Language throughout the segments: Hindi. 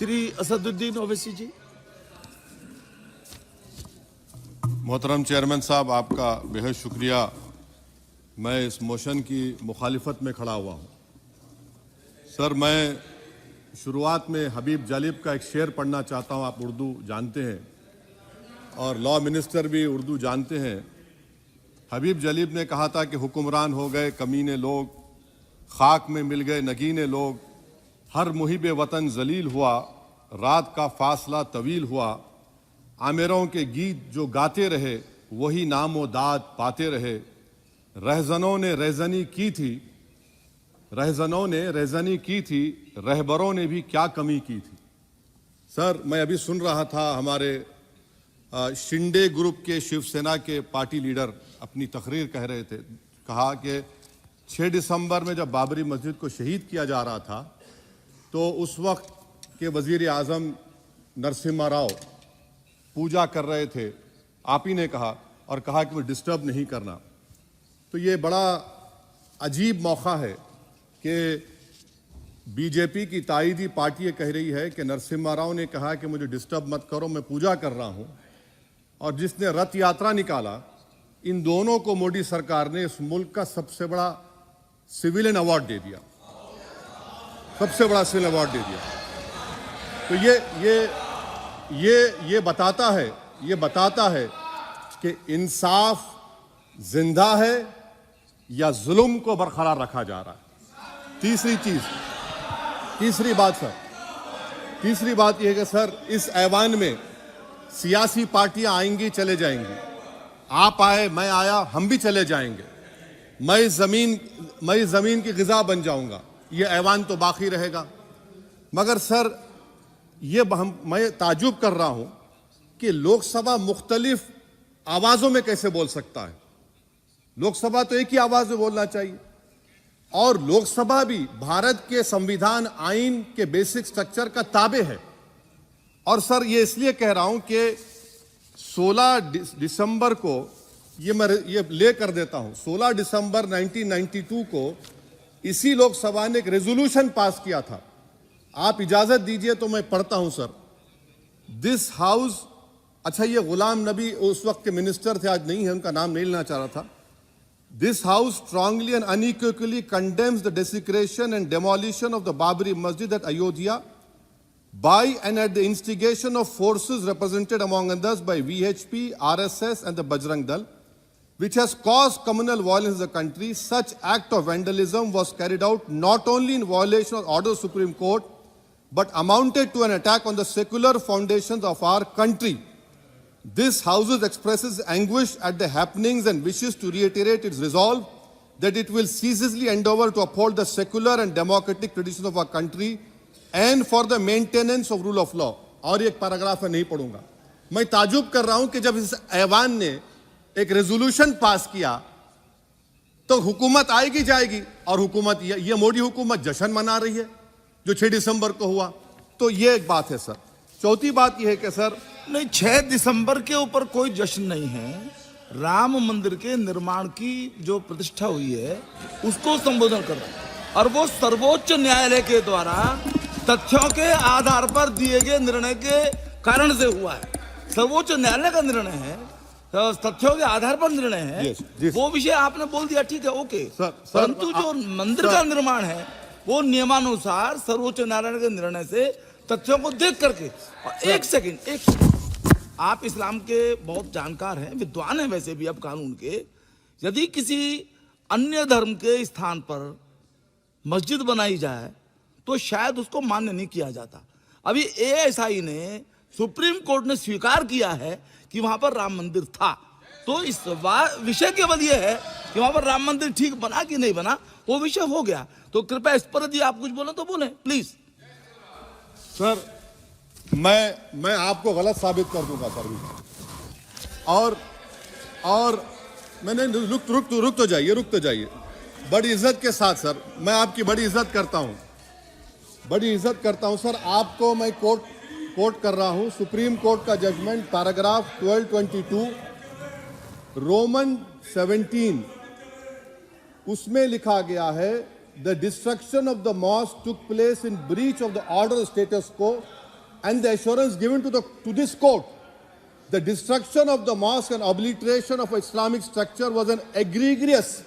श्री असदुद्दीन ओवैसी जी। मोहतरम चेयरमैन साहब, आपका बेहद शुक्रिया। मैं इस मोशन की मुखालिफत में खड़ा हुआ हूँ। सर, मैं शुरुआत में हबीब जालिब का एक शेर पढ़ना चाहता हूँ। आप उर्दू जानते हैं और लॉ मिनिस्टर भी उर्दू जानते हैं। हबीब जालिब ने कहा था कि हुक्मरान हो गए कमीने लोग, खाक में मिल गए नगीने लोग, हर मुहिब वतन जलील हुआ, रात का फासला तवील हुआ, आमिरों के गीत जो गाते रहे वही नामो दाद पाते रहे, रहजनों ने रेजनी की थी, रहजनों ने रेजनी की थी, रहबरों ने भी क्या कमी की थी। सर, मैं अभी सुन रहा था हमारे शिंदे ग्रुप के शिवसेना के पार्टी लीडर अपनी तकरीर कह रहे थे। कहा कि 6 दिसंबर में जब बाबरी मस्जिद को शहीद किया जा रहा था तो उस वक्त के वजीर आजम नरसिम्हा राव पूजा कर रहे थे। आप ही ने कहा और कहा कि वो डिस्टर्ब नहीं करना। तो ये बड़ा अजीब मौका है कि बीजेपी की ताईदी पार्टी ये कह रही है कि नरसिम्हा राव ने कहा कि मुझे डिस्टर्ब मत करो, मैं पूजा कर रहा हूं, और जिसने रथ यात्रा निकाला, इन दोनों को मोदी सरकार ने इस मुल्क का सबसे बड़ा सिविलियन अवार्ड दे दिया, सबसे बड़ा सिविलियन अवार्ड दे दिया। तो ये बताता है कि इंसाफ जिंदा है या जुल्म को बरकरार रखा जा रहा है। तीसरी बात यह है कि सर, इस ऐवान में सियासी पार्टियां आएंगी चले जाएंगी, आप आए मैं आया हम भी चले जाएंगे, मैं इस जमीन की गिजा बन जाऊंगा, ये ऐवान तो बाकी रहेगा। मगर सर, मैं ताजुब कर रहा हूं कि लोकसभा मुख्तलिफ आवाजों में कैसे बोल सकता है। लोकसभा तो एक ही आवाज में बोलना चाहिए, और लोकसभा भी भारत के संविधान आइन के बेसिक स्ट्रक्चर का ताबे है। और सर, ये इसलिए कह रहा हूं कि 16 दिसंबर को ये ले कर देता हूं, 16 दिसंबर 1992 को इसी लोकसभा ने एक रेजोल्यूशन पास किया था। आप इजाजत दीजिए तो मैं पढ़ता हूं सर। दिस हाउस, अच्छा, ये गुलाम नबी उस वक्त के मिनिस्टर थे, आज नहीं है, उनका नाम नहीं लेना चाह रहा था। This house strongly and unequivocally condemns the desecration and demolition of the Babri Masjid at Ayodhya by and at the instigation of forces represented among others by VHP, RSS and the Bajrang Dal, which has caused communal violence in the country. Such act of vandalism was carried out not only in violation of order of the Supreme Court, but amounted to an attack on the secular foundations of our country. This House expresses anguish at the happenings and wishes to reiterate its resolve that it will ceaselessly endeavor to uphold the secular and democratic traditions of our country and for the maintenance of rule of law. और एक पैराग्राफ मैं नहीं पढ़ूंगा। मैं ताजुब कर रहा हूं कि जब इस ऐवान ने एक रेजोल्यूशन पास किया तो हुकूमत आएगी जाएगी, और हुकूमत ये मोदी हुकूमत जश्न मना रही है जो 6 दिसंबर को हुआ। तो ये एक बात है सर। चौथी बात यह है कि सर, नहीं, 6 दिसंबर के ऊपर कोई जश्न नहीं है। राम मंदिर के निर्माण की जो प्रतिष्ठा हुई है उसको संबोधन कर रहा है, और वो सर्वोच्च न्यायालय के द्वारा तथ्यों के आधार पर दिए गए निर्णय के कारण से हुआ है। सर्वोच्च न्यायालय का निर्णय है, तथ्यों के आधार पर निर्णय है। वो विषय आपने बोल दिया, ठीक है, ओके। परंतु जो मंदिर का निर्माण है वो नियमानुसार सर्वोच्च न्यायालय के निर्णय से तथ्यों को देख करके। और एक सेकंड, आप इस्लाम के बहुत जानकार हैं, विद्वान हैं वैसे भी, अब कानून के। यदि किसी अन्य धर्म के स्थान पर मस्जिद बनाई जाए तो शायद उसको मान्य नहीं किया जाता। अभी ASI ने, सुप्रीम कोर्ट ने स्वीकार किया है कि वहां पर राम मंदिर था। तो इस विषय केवल यह है कि वहां पर राम मंदिर ठीक बना कि नहीं बना, वो विषय हो गया। तो कृपया इस पर यदि आप कुछ बोले तो बोलें प्लीज। सर, मैं आपको गलत साबित कर दूंगा सर भी। और मैंने रुक तो जाइए बड़ी इज्जत के साथ सर, मैं आपकी बड़ी इज्जत करता हूं सर। आपको मैं कोट कर रहा हूं सुप्रीम कोर्ट का जजमेंट, पैराग्राफ 1222 रोमन 17, उसमें लिखा गया है, the destruction of the mosque took place in breach of the order status को and the assurance given to this court, the destruction of the mosque and obliteration of Islamic structure was an egregious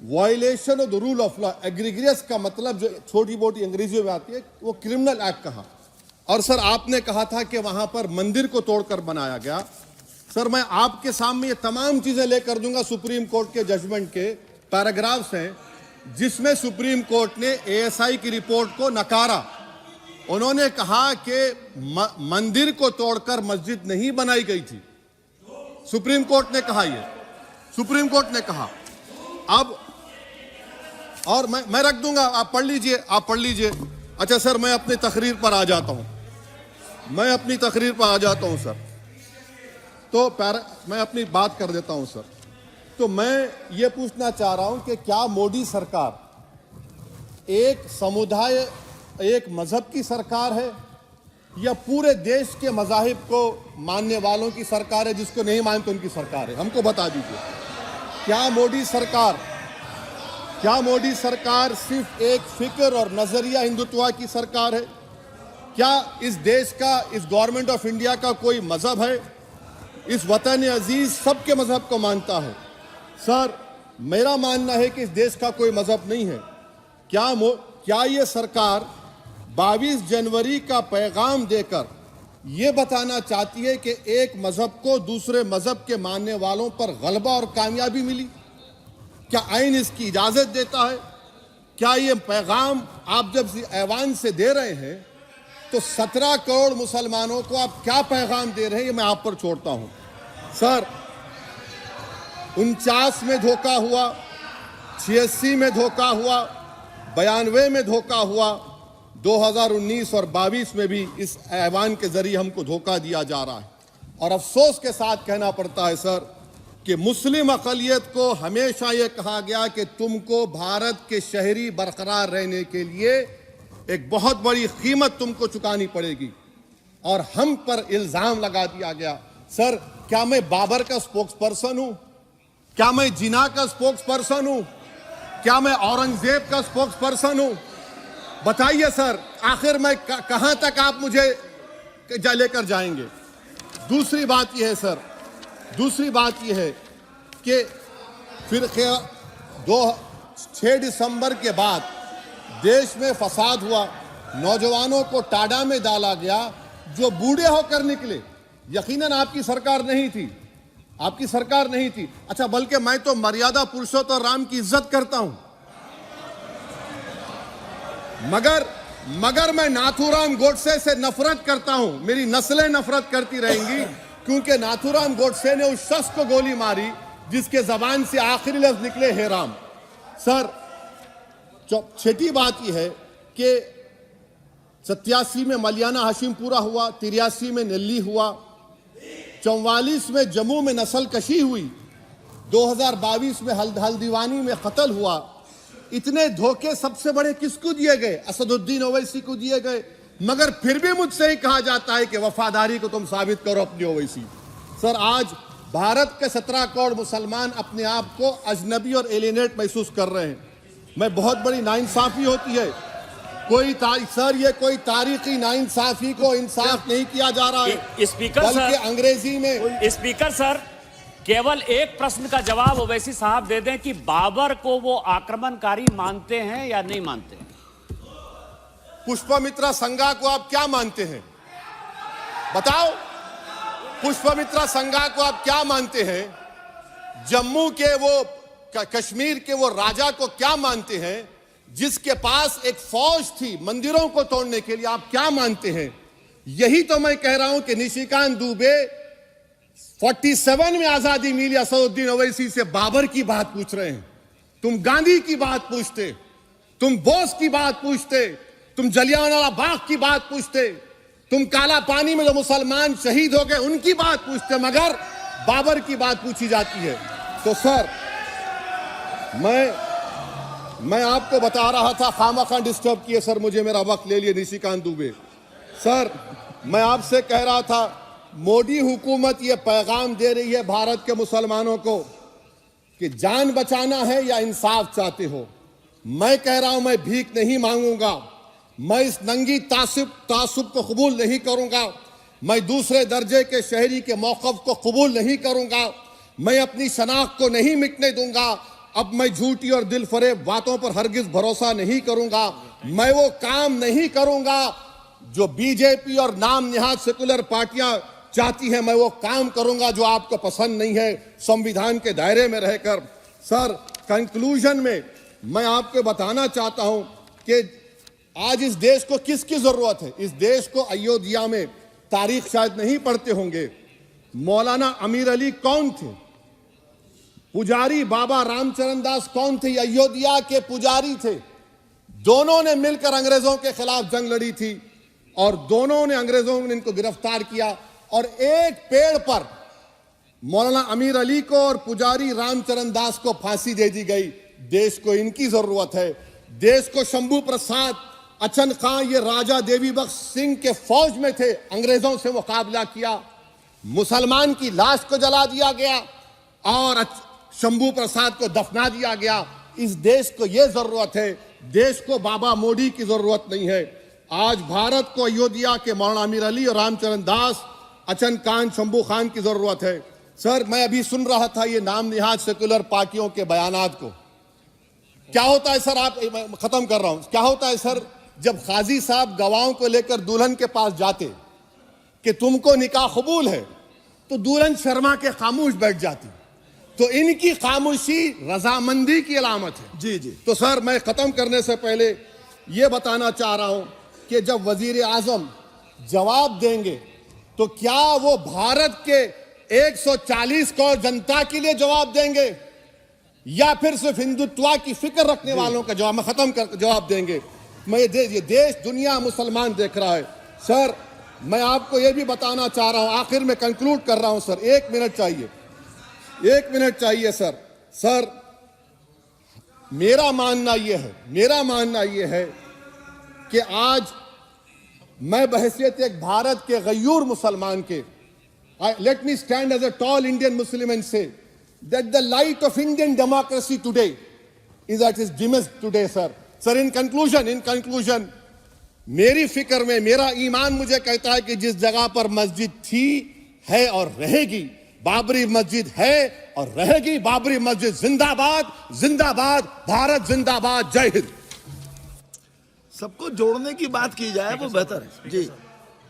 violation of the rule of law. Egregious का मतलब जो छोटी मोटी अंग्रेजी में आती है वो क्रिमिनल एक्ट कहा। और सर आपने कहा था कि वहां पर मंदिर को तोड़कर बनाया गया। सर मैं आपके सामने ये तमाम चीजें लेकर दूंगा, सुप्रीम कोर्ट के जजमेंट के पैराग्राफ्स हैं जिसमें सुप्रीम कोर्ट ने एएसआई की रिपोर्ट को नकारा। उन्होंने कहा कि मंदिर को तोड़कर मस्जिद नहीं बनाई गई थी। सुप्रीम कोर्ट ने कहा, ये सुप्रीम कोर्ट ने कहा। अब और मैं रख दूंगा, आप पढ़ लीजिए, आप पढ़ लीजिए। अच्छा सर मैं अपनी तकरीर पर आ जाता हूं, मैं अपनी तकरीर पर आ जाता हूं सर। तो मैं अपनी बात कर देता हूं सर। तो मैं ये पूछना चाह रहा हूं कि क्या मोदी सरकार एक समुदाय, एक मजहब की सरकार है या पूरे देश के मजाहिब को मानने वालों की सरकार है? जिसको नहीं मानते उनकी सरकार है, हमको बता दीजिए। क्या मोदी सरकार सिर्फ एक फिक्र और नजरिया हिंदुत्व की सरकार है? क्या इस देश का, इस गवर्नमेंट ऑफ इंडिया का कोई मजहब है? इस वतन अजीज सबके मजहब को मानता है। सर मेरा मानना है कि इस देश का कोई मजहब नहीं है। क्या ये सरकार 22 जनवरी का पैगाम देकर यह बताना चाहती है कि एक मजहब को दूसरे मजहब के मानने वालों पर गलबा और कामयाबी मिली? क्या आइन इसकी इजाजत देता है? क्या ये पैगाम आप जब ऐवान से दे रहे हैं तो 17 करोड़ मुसलमानों को आप क्या पैगाम दे रहे हैं, ये मैं आप पर छोड़ता हूं। सर 49 में धोखा हुआ, 86 में धोखा हुआ, 92 में धोखा हुआ, 2019 और 22 में भी इस ऐवान के जरिए हमको धोखा दिया जा रहा है। और अफसोस के साथ कहना पड़ता है सर कि मुस्लिम अक़लियत को हमेशा यह कहा गया कि तुमको भारत के शहरी बरकरार रहने के लिए एक बहुत बड़ी कीमत तुमको चुकानी पड़ेगी, और हम पर इल्जाम लगा दिया गया। सर क्या मैं बाबर का स्पोक्स पर्सन हूं? क्या मैं जिना का स्पोक्स पर्सन हूं? क्या मैं औरंगजेब का स्पोक्स पर्सन हूं? बताइए सर, आखिर मैं कहां तक आप मुझे लेकर जाएंगे? दूसरी बात यह है सर, दूसरी बात यह है कि फिर 6 दिसंबर के बाद देश में फसाद हुआ, नौजवानों को टाडा में डाला गया जो बूढ़े होकर निकले। यकीनन आपकी सरकार नहीं थी, आपकी सरकार नहीं थी। अच्छा बल्कि मैं तो मर्यादा पुरुषोत्तम राम की इज्जत करता हूं, मगर मैं नाथूराम गोडसे से नफरत करता हूं। मेरी नस्लें नफरत करती रहेंगी क्योंकि नाथूराम गोडसे ने उस शख्स को गोली मारी जिसके जबान से आखिरी लफ्ज निकले हे राम। सर छठी बात यह है कि 87 में मलियाना हाशिमपुरा हुआ, 83 में नेल्ली हुआ, 44 में जम्मू में नस्ल कशी हुई, 2022 में हल्दीवानी में कत्ल हुआ। इतने धोखे सबसे बड़े किसको दिए गए? असदुद्दीन ओवैसी को दिए गए। मगर फिर भी मुझसे ही कहा जाता है कि वफादारी को तुम साबित करो अपनी ओवैसी। सर आज भारत के 17 करोड़ मुसलमान अपने आप को अजनबी और एलिनेट महसूस कर रहे हैं। मैं बहुत बड़ी नाइंसाफी होती है, सर ये कोई तारीखी नाइंसाफी को इंसाफ नहीं किया जा रहा है। स्पीकर बल्कि सर, अंग्रेजी में स्पीकर सर केवल एक प्रश्न का जवाब ओवैसी साहब दे दें कि बाबर को वो आक्रमणकारी मानते हैं या नहीं मानते हैं? पुष्पमित्रा संघा को आप क्या मानते हैं? बताओ, पुष्पमित्रा संघा को आप क्या मानते हैं? जम्मू के वो कश्मीर के वो राजा को क्या मानते हैं जिसके पास एक फौज थी मंदिरों को तोड़ने के लिए? आप क्या मानते हैं? यही तो मैं कह रहा हूं कि निशिकांत दुबे 47 में आजादी मिली, असदुद्दीन ओवैसी से बाबर की बात पूछ रहे हैं। तुम गांधी की बात पूछते, तुम बोस की बात पूछते, तुम जलियांवाला बाग की बात पूछते, तुम काला पानी में जो मुसलमान शहीद हो गए उनकी बात पूछते, मगर बाबर की बात पूछी जाती है। तो सर मैं आपको बता रहा था, खामखा डिस्टर्ब किए सर, मुझे मेरा वक्त ले लिए निशिकांत दुबे। सर मैं आपसे कह रहा था मोदी हुकूमत ये पैगाम दे रही है भारत के मुसलमानों को कि जान बचाना है या इंसाफ चाहते हो। मैं कह रहा हूं मैं भीख नहीं मांगूंगा, मैं इस नंगी तासुब को कबूल नहीं करूंगा। मैं दूसरे दर्जे के शहरी के मौक़िफ़ को कबूल नहीं करूंगा। मैं अपनी शनाख्त को नहीं मिटने दूंगा। अब मैं झूठी और दिल फरेब बातों पर हरगिज भरोसा नहीं करूंगा। मैं वो काम नहीं करूंगा जो बीजेपी और नाम निहाद सेकुलर पार्टियां चाहती हैं। मैं वो काम करूंगा जो आपको पसंद नहीं है, संविधान के दायरे में रहकर। सर, कंक्लूजन में मैं आपको बताना चाहता हूं कि आज इस देश को किसकी जरूरत है। इस देश को अयोध्या में, तारीख शायद नहीं पढ़ते होंगे, मौलाना अमीर अली कौन थे, पुजारी बाबा रामचरण दास कौन थे, अयोध्या के पुजारी थे। दोनों ने मिलकर अंग्रेजों के खिलाफ जंग लड़ी थी और दोनों ने, अंग्रेजों ने इनको गिरफ्तार किया और एक पेड़ पर मौलाना अमीर अली को और पुजारी रामचरण दास को फांसी दे दी गई। देश को इनकी जरूरत है। देश को शंभू प्रसाद, अचन खां, ये राजा देवी बख्श सिंह के फौज में थे, अंग्रेजों से मुकाबला किया। मुसलमान की लाश को जला दिया गया और शंभू प्रसाद को दफना दिया गया। इस देश को यह जरूरत है। देश को बाबा मोदी की जरूरत नहीं है। आज भारत को अयोध्या के मौलाना अमीर अली और रामचरण दास, अचन खान, शंभू खान की जरूरत है। सर, मैं अभी सुन रहा था ये नाम निहाद सेकुलर पार्टियों के बयानात को। क्या होता है सर, मैं खत्म कर रहा हूं, क्या होता है सर, जब काजी साहब गवाहों को लेकर दुल्हन के पास जाते कि तुमको निकाह कबूल है, तो दुल्हन शर्मा के खामोश बैठ जाती। तो इनकी खामोशी रजामंदी की अलामत है। जी जी। तो सर, मैं खत्म करने से पहले यह बताना चाह रहा हूं कि जब वजीर आजम जवाब देंगे तो क्या वो भारत के 140 करोड़ जनता के लिए जवाब देंगे या फिर सिर्फ हिंदुत्व की फिक्र रखने वालों का जवाब, मैं खत्म कर जवाब देंगे। मैं ये देश, दुनिया, मुसलमान देख रहा है। सर, मैं आपको यह भी बताना चाह रहा हूं, आखिर में कंक्लूड कर रहा हूं सर, 1 मिनट चाहिए, 1 मिनट चाहिए सर। सर, मेरा मानना यह है कि आज मैं बहैसियत एक भारत के गयूर मुसलमान के, let me stand as a tall Indian Muslim and say that the light of Indian democracy today is at its dimmest today, sir. Sir, in conclusion, मेरी फिक्र में, मेरा ईमान मुझे कहता है कि जिस जगह पर मस्जिद थी, है और रहेगी, बाबरी मस्जिद है और रहेगी। बाबरी मस्जिद जिंदाबाद, जिंदाबाद, भारत जिंदाबाद, जय हिंद। सबको जोड़ने की बात की जाए वो बेहतर है। जी,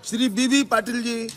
श्री बीबी पाटिल जी।